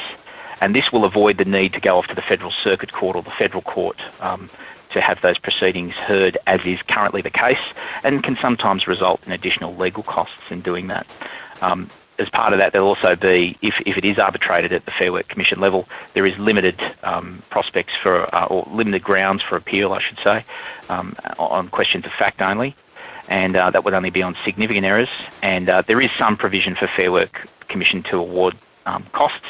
and this will avoid the need to go off to the Federal Circuit Court or the Federal Court to have those proceedings heard, as is currently the case, and can sometimes result in additional legal costs in doing that. As part of that, there'll also be, if it is arbitrated at the Fair Work Commission level, there is limited prospects for, or limited grounds for appeal, I should say, on questions of fact only, and that would only be on significant errors. And there is some provision for Fair Work Commission to award costs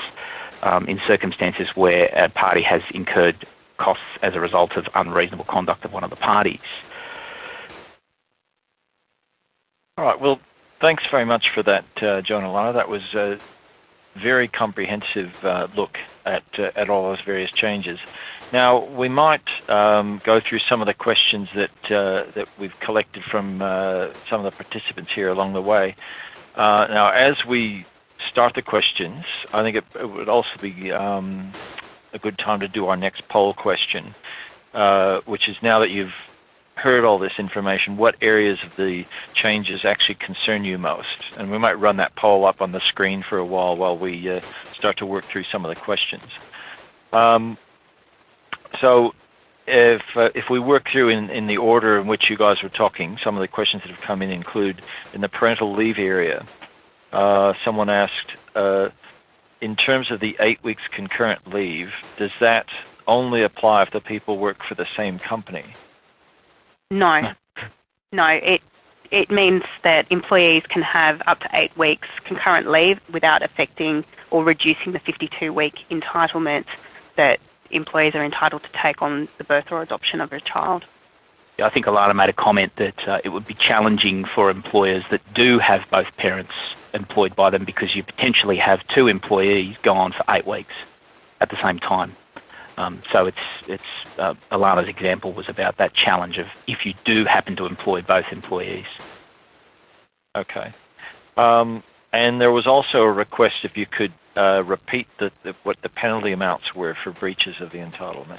in circumstances where a party has incurred costs as a result of unreasonable conduct of one of the parties. All right, well, thanks very much for that, John and Alana. That was a very comprehensive look at all those various changes. Now, we might go through some of the questions that we've collected from some of the participants here along the way. Now, as we start the questions, I think it would also be a good time to do our next poll question, which is, now that you've heard all this information, what areas of the changes actually concern you most? And we might run that poll up on the screen for a while we start to work through some of the questions. So if we work through in the order in which you guys were talking, some of the questions that have come in include, in the parental leave area, someone asked, in terms of the 8 weeks concurrent leave, does that only apply if the people work for the same company? No. No, it means that employees can have up to 8 weeks concurrent leave without affecting or reducing the 52-week entitlement that employees are entitled to take on the birth or adoption of a child. Yeah, I think Alana made a comment that it would be challenging for employers that do have both parents employed by them, because you potentially have 2 employees go on for 8 weeks at the same time. So Alana's example was about that challenge of if you do happen to employ both employees. Okay. And there was also a request if you could repeat what the penalty amounts were for breaches of the entitlements.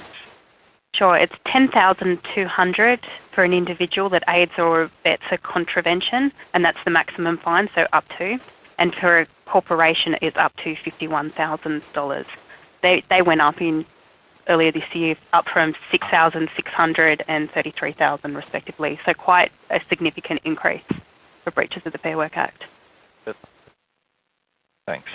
Sure, it's $10,200 for an individual that aids or abets a contravention, and that's the maximum fine, so up to. And for a corporation, it's up to $51,000. They went up earlier this year, up from $6,600 and $33,000 respectively. So quite a significant increase for breaches of the Fair Work Act. Thanks.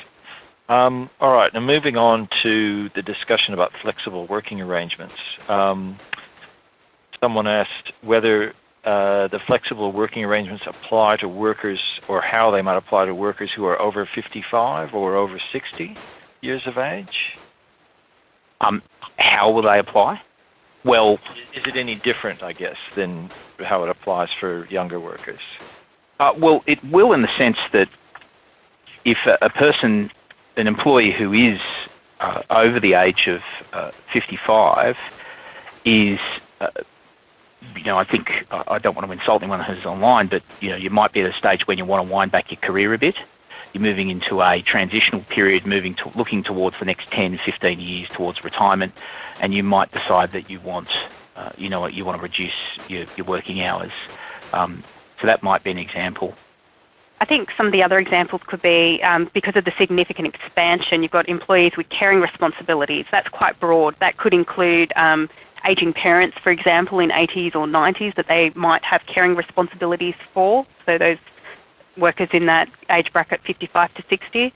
All right, now moving on to the discussion about flexible working arrangements. Someone asked whether the flexible working arrangements apply to workers, or how they might apply to workers who are over 55 or over 60 years of age. How will they apply? Well, is it any different, I guess, than how it applies for younger workers? Well, it will, in the sense that if an employee who is over the age of 55 is, I think, I don't want to insult anyone who's online, but you might be at a stage when you want to wind back your career a bit. You're moving into a transitional period, looking towards the next 10, 15 years towards retirement, and you might decide that you want, you want to reduce your working hours. So that might be an example. I think some of the other examples could be because of the significant expansion, you've got employees with caring responsibilities. That's quite broad. That could include ageing parents, for example, in 80s or 90s that they might have caring responsibilities for. So those workers in that age bracket, 55 to 60,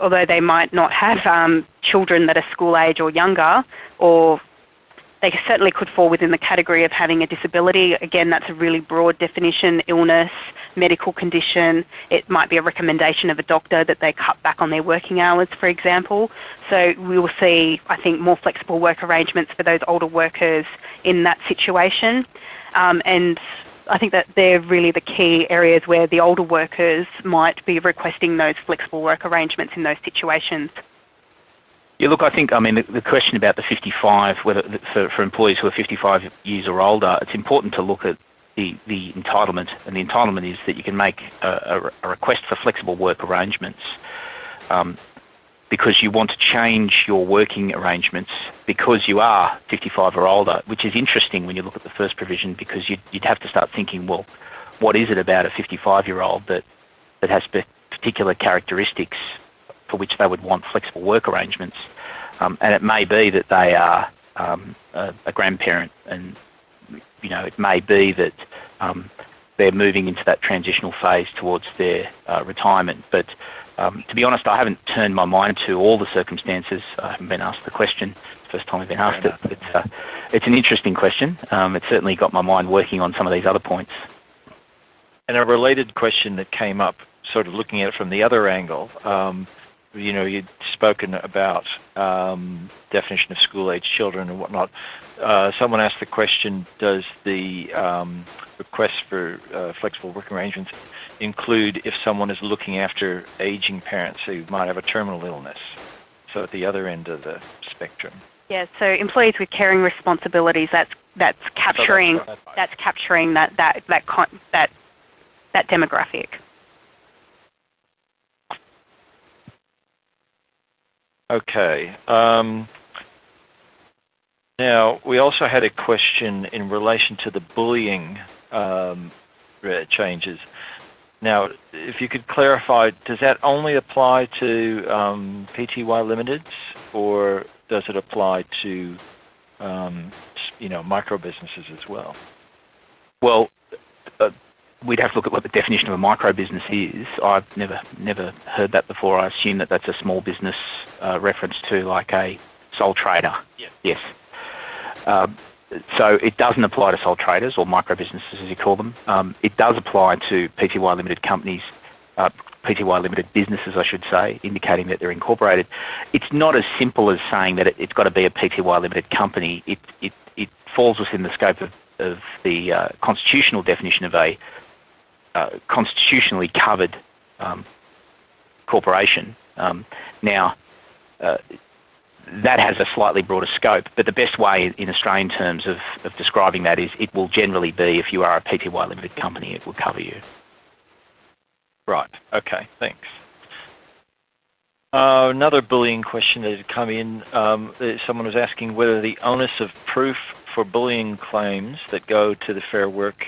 although they might not have children that are school age or younger, or they certainly could fall within the category of having a disability. Again, that's a really broad definition: illness, medical condition. It might be a recommendation of a doctor that they cut back on their working hours, for example. So we will see, I think, more flexible work arrangements for those older workers in that situation. And I think that they're really the key areas where the older workers might be requesting those flexible work arrangements in those situations. Yeah, look, I think, the question about the 55, whether for employees who are 55 years or older, it's important to look at the entitlement, and the entitlement is that you can make a request for flexible work arrangements because you want to change your working arrangements because you are 55 or older, which is interesting when you look at the first provision, because you'd have to start thinking, well, what is it about a 55-year-old that has particular characteristics for which they would want flexible work arrangements? And it may be that they are a grandparent, and it may be that they're moving into that transitional phase towards their retirement. But to be honest, I haven't turned my mind to all the circumstances. I haven't been asked the question. First time I've been asked it. But it's an interesting question. It's certainly got my mind working on some of these other points. And a related question that came up, sort of looking at it from the other angle, you'd spoken about definition of school-age children and whatnot. Someone asked the question, does the request for flexible work arrangements include if someone is looking after aging parents who might have a terminal illness? So at the other end of the spectrum. Yeah, so employees with caring responsibilities, that's capturing that demographic. Okay. Now, we also had a question in relation to the bullying changes. Now, if you could clarify, does that only apply to PTY Limiteds, or does it apply to micro businesses as well? Well, we'd have to look at what the definition of a micro business is. I've never heard that before. I assume that that's a small business reference to like a sole trader. Yeah. Yes. So it doesn't apply to sole traders or micro businesses, as you call them. It does apply to PTY limited companies, PTY limited businesses, I should say, indicating that they're incorporated. It's not as simple as saying that it's got to be a PTY limited company. It falls within the scope of the constitutional definition of a constitutionally covered corporation. Now, that has a slightly broader scope, but the best way in Australian terms of describing that is it will generally be, if you are a PTY limited company, it will cover you. Right, okay, thanks. Another bullying question that had come in, someone was asking whether the onus of proof for bullying claims that go to the Fair Work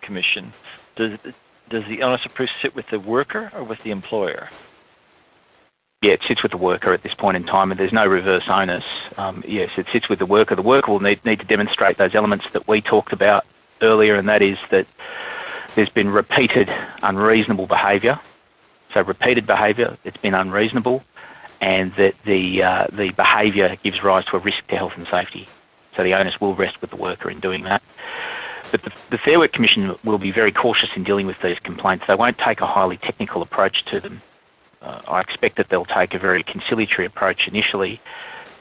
Commission, does the onus of proof sit with the worker or with the employer? Yeah, it sits with the worker at this point in time, and there's no reverse onus. Yes, it sits with the worker. The worker will need to demonstrate those elements that we talked about earlier, and that is that there's been repeated unreasonable behaviour. So repeated behaviour, it's been unreasonable, and that the behaviour gives rise to a risk to health and safety. So the onus will rest with the worker in doing that. But the Fair Work Commission will be very cautious in dealing with these complaints. They won't take a highly technical approach to them. I expect that they'll take a very conciliatory approach initially,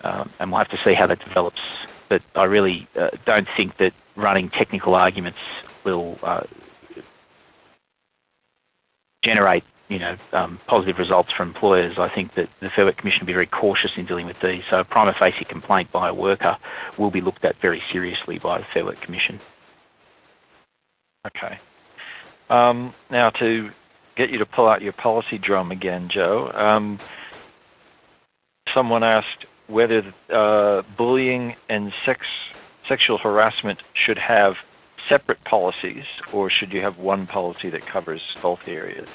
and we'll have to see how that develops. But I really don't think that running technical arguments will generate, positive results for employers. I think that the Fair Work Commission will be very cautious in dealing with these. So a prima facie complaint by a worker will be looked at very seriously by the Fair Work Commission. Okay. Now to get you to pull out your policy drum again, Joe. Someone asked whether bullying and sexual harassment should have separate policies, or should you have one policy that covers both areas?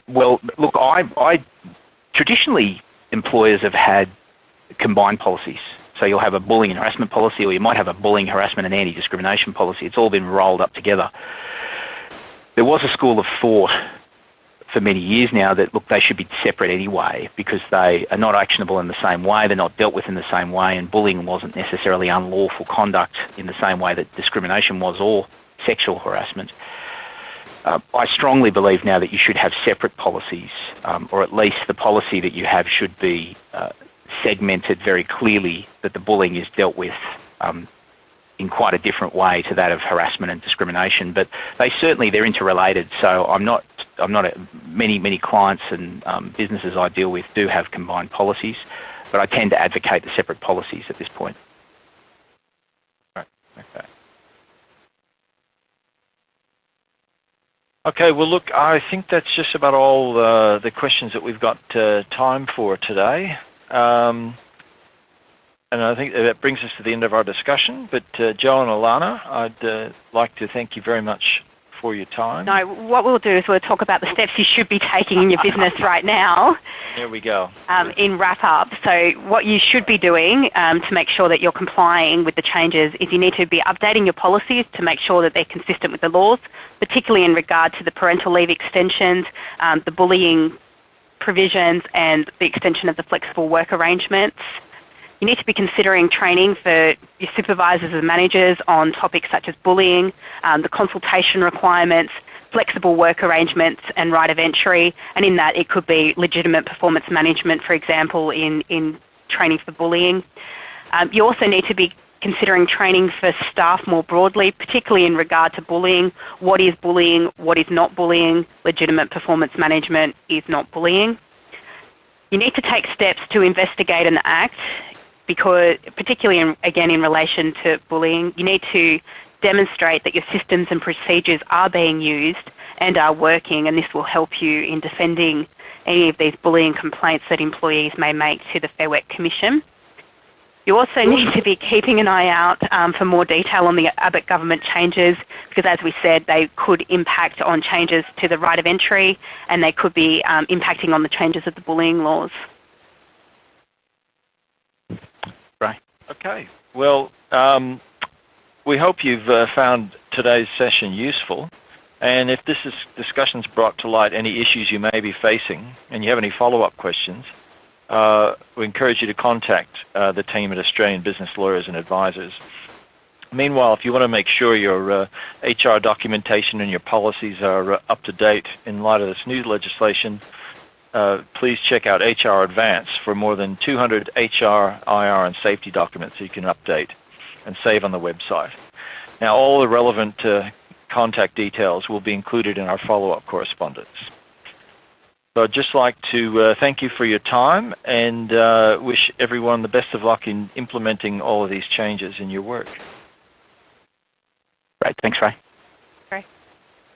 Well, look, I traditionally employers have had combined policies. So you'll have a bullying and harassment policy, or you might have a bullying, harassment and anti-discrimination policy. It's all been rolled up together. There was a school of thought for many years now that, look, they should be separate anyway because they are not actionable in the same way, they're not dealt with in the same way, and bullying wasn't necessarily unlawful conduct in the same way that discrimination was, or sexual harassment. I strongly believe now that you should have separate policies, or at least the policy that you have should be segmented very clearly, that the bullying is dealt with in quite a different way to that of harassment and discrimination. But they're interrelated. So many clients and businesses I deal with do have combined policies, but I tend to advocate the separate policies at this point. Right. Okay. Okay, well, look, I think that's just about all the questions that we've got time for today. And I think that brings us to the end of our discussion. But Joe and Alana, I'd like to thank you very much for your time. No, what we'll do is we'll talk about the steps you should be taking in your business right now. There we go. In wrap up, so what you should be doing to make sure that you're complying with the changes is you need to be updating your policies to make sure that they're consistent with the laws, particularly in regard to the parental leave extensions, the bullying provisions and the extension of the flexible work arrangements. You need to be considering training for your supervisors and managers on topics such as bullying, the consultation requirements, flexible work arrangements and right of entry, and in that it could be legitimate performance management, for example, in training for bullying. You also need to be considering training for staff more broadly, particularly in regard to bullying. What is bullying? What is not bullying? Legitimate performance management is not bullying. You need to take steps to investigate and act, because particularly, again, in relation to bullying, you need to demonstrate that your systems and procedures are being used and are working, and this will help you in defending any of these bullying complaints that employees may make to the Fair Work Commission. You also need to be keeping an eye out for more detail on the Abbott government changes, because as we said, they could impact on changes to the right of entry, and they could be impacting on the changes of the bullying laws. Right. Okay. Well, we hope you've found today's session useful. And if this discussion's brought to light any issues you may be facing and you have any follow-up questions, we encourage you to contact the team at Australian Business Lawyers and Advisors. Meanwhile, if you want to make sure your HR documentation and your policies are up to date in light of this new legislation, please check out HR Advance for more than 200 HR, IR, and safety documents that you can update and save on the website. Now, all the relevant contact details will be included in our follow-up correspondence. So I'd just like to thank you for your time and wish everyone the best of luck in implementing all of these changes in your work. Great. Thanks, Ray.